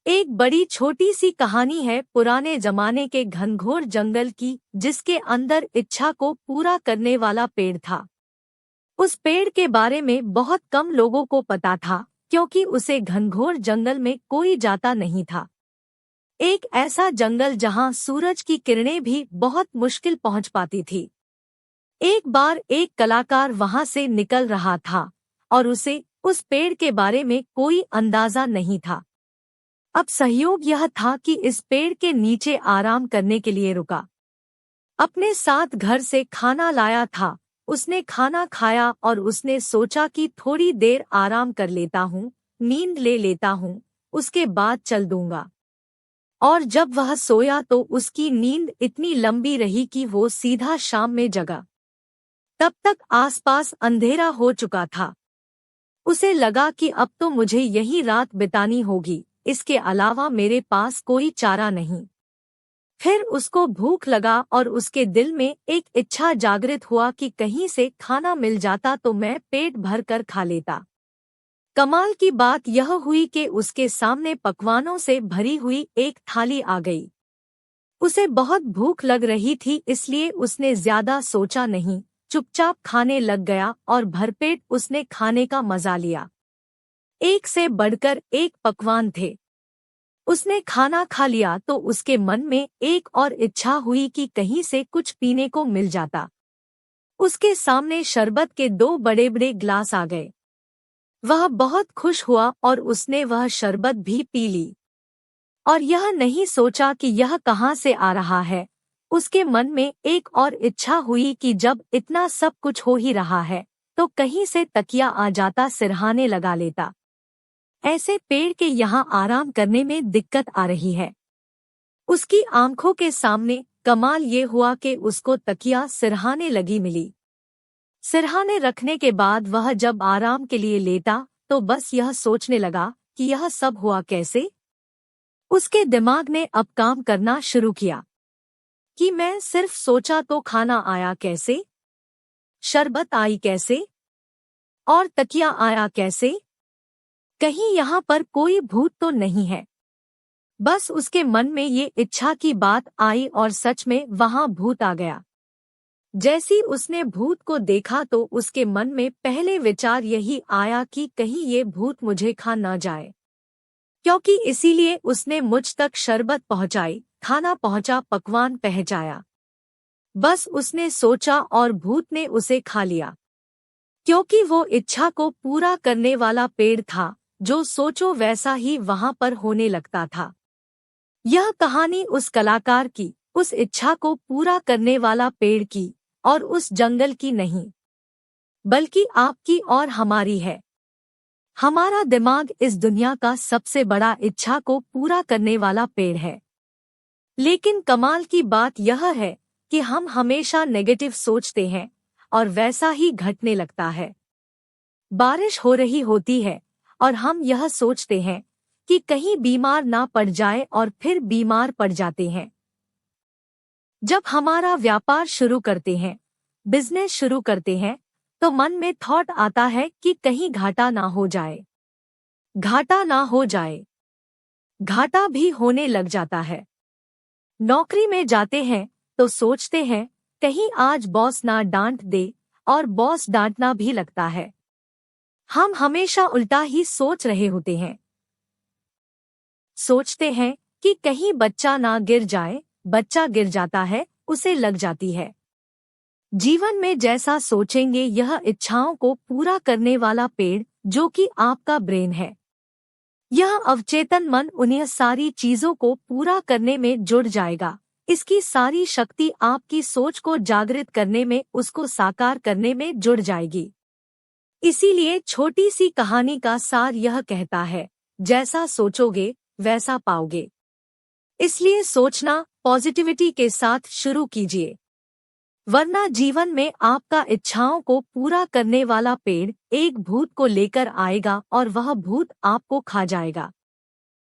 एक बड़ी छोटी सी कहानी है पुराने जमाने के घनघोर जंगल की, जिसके अंदर इच्छा को पूरा करने वाला पेड़ था। उस पेड़ के बारे में बहुत कम लोगों को पता था, क्योंकि उसे घनघोर जंगल में कोई जाता नहीं था। एक ऐसा जंगल जहां सूरज की किरणें भी बहुत मुश्किल पहुंच पाती थी। एक बार एक कलाकार वहां से निकल रहा था और उसे उस पेड़ के बारे में कोई अंदाजा नहीं था। अब संयोग यह था कि इस पेड़ के नीचे आराम करने के लिए रुका। अपने साथ घर से खाना लाया था। उसने खाना खाया और उसने सोचा कि थोड़ी देर आराम कर लेता हूँ, नींद ले लेता हूँ, उसके बाद चल दूंगा। और जब वह सोया तो उसकी नींद इतनी लंबी रही कि वो सीधा शाम में जगा। तब तक आसपास अंधेरा हो चुका था। उसे लगा कि अब तो मुझे यही रात बितानी होगी, इसके अलावा मेरे पास कोई चारा नहीं। फिर उसको भूख लगा और उसके दिल में एक इच्छा जागृत हुआ कि कहीं से खाना मिल जाता तो मैं पेट भर कर खा लेता। कमाल की बात यह हुई कि उसके सामने पकवानों से भरी हुई एक थाली आ गई। उसे बहुत भूख लग रही थी, इसलिए उसने ज्यादा सोचा नहीं, चुपचाप खाने लग गया और भरपेट उसने खाने का मजा लिया। एक से बढ़कर एक पकवान थे। उसने खाना खा लिया तो उसके मन में एक और इच्छा हुई कि कहीं से कुछ पीने को मिल जाता। उसके सामने शरबत के 2 बड़े-बड़े ग्लास आ गए। वह बहुत खुश हुआ और उसने वह शरबत भी पी ली। और यह नहीं सोचा कि यह कहाँ से आ रहा है। उसके मन में एक और इच्छा हुई कि जब इतना सब कुछ हो ही रहा है तो कहीं से तकिया आ जाता, सिरहाने लगा लेता। ऐसे पेड़ के यहाँ आराम करने में दिक्कत आ रही है। उसकी आंखों के सामने कमाल ये हुआ कि उसको तकिया सिरहाने लगी मिली। सिरहाने रखने के बाद वह जब आराम के लिए लेटा तो बस यह सोचने लगा कि यह सब हुआ कैसे। उसके दिमाग ने अब काम करना शुरू किया कि मैं सिर्फ सोचा तो खाना आया कैसे, शरबत आई कैसे, और तकिया आया कैसे। कहीं यहाँ पर कोई भूत तो नहीं है। बस उसके मन में ये इच्छा की बात आई और सच में वहां भूत आ गया। जैसी उसने भूत को देखा तो उसके मन में पहले विचार यही आया कि कहीं ये भूत मुझे खा न जाए, क्योंकि इसीलिए उसने मुझ तक शरबत पहुंचाई, खाना पहुंचा, पकवान पहुंचाया। बस उसने सोचा और भूत ने उसे खा लिया, क्योंकि वो इच्छा को पूरा करने वाला पेड़ था। जो सोचो वैसा ही वहां पर होने लगता था। यह कहानी उस कलाकार की, उस इच्छा को पूरा करने वाला पेड़ की और उस जंगल की नहीं, बल्कि आपकी और हमारी है। हमारा दिमाग इस दुनिया का सबसे बड़ा इच्छा को पूरा करने वाला पेड़ है। लेकिन कमाल की बात यह है कि हम हमेशा नेगेटिव सोचते हैं और वैसा ही घटने लगता है। बारिश हो रही होती है और हम यह सोचते हैं कि कहीं बीमार ना पड़ जाए और फिर बीमार पड़ जाते हैं। जब हमारा व्यापार शुरू करते हैं, बिजनेस शुरू करते हैं, तो मन में थॉट आता है कि कहीं घाटा ना हो जाए। घाटा ना हो जाए, घाटा भी होने लग जाता है। नौकरी में जाते हैं तो सोचते हैं कहीं आज बॉस ना डांट दे, और बॉस डांटना भी लगता है। हम हमेशा उल्टा ही सोच रहे होते हैं। सोचते हैं कि कहीं बच्चा ना गिर जाए, बच्चा गिर जाता है, उसे लग जाती है। जीवन में जैसा सोचेंगे, यह इच्छाओं को पूरा करने वाला पेड़ जो कि आपका ब्रेन है, यह अवचेतन मन उन्हें सारी चीजों को पूरा करने में जुड़ जाएगा। इसकी सारी शक्ति आपकी सोच को जागृत करने में, उसको साकार करने में जुड़ जाएगी। इसीलिए छोटी सी कहानी का सार यह कहता है, जैसा सोचोगे वैसा पाओगे। इसलिए सोचना पॉजिटिविटी के साथ शुरू कीजिए, वरना जीवन में आपका इच्छाओं को पूरा करने वाला पेड़ एक भूत को लेकर आएगा और वह भूत आपको खा जाएगा।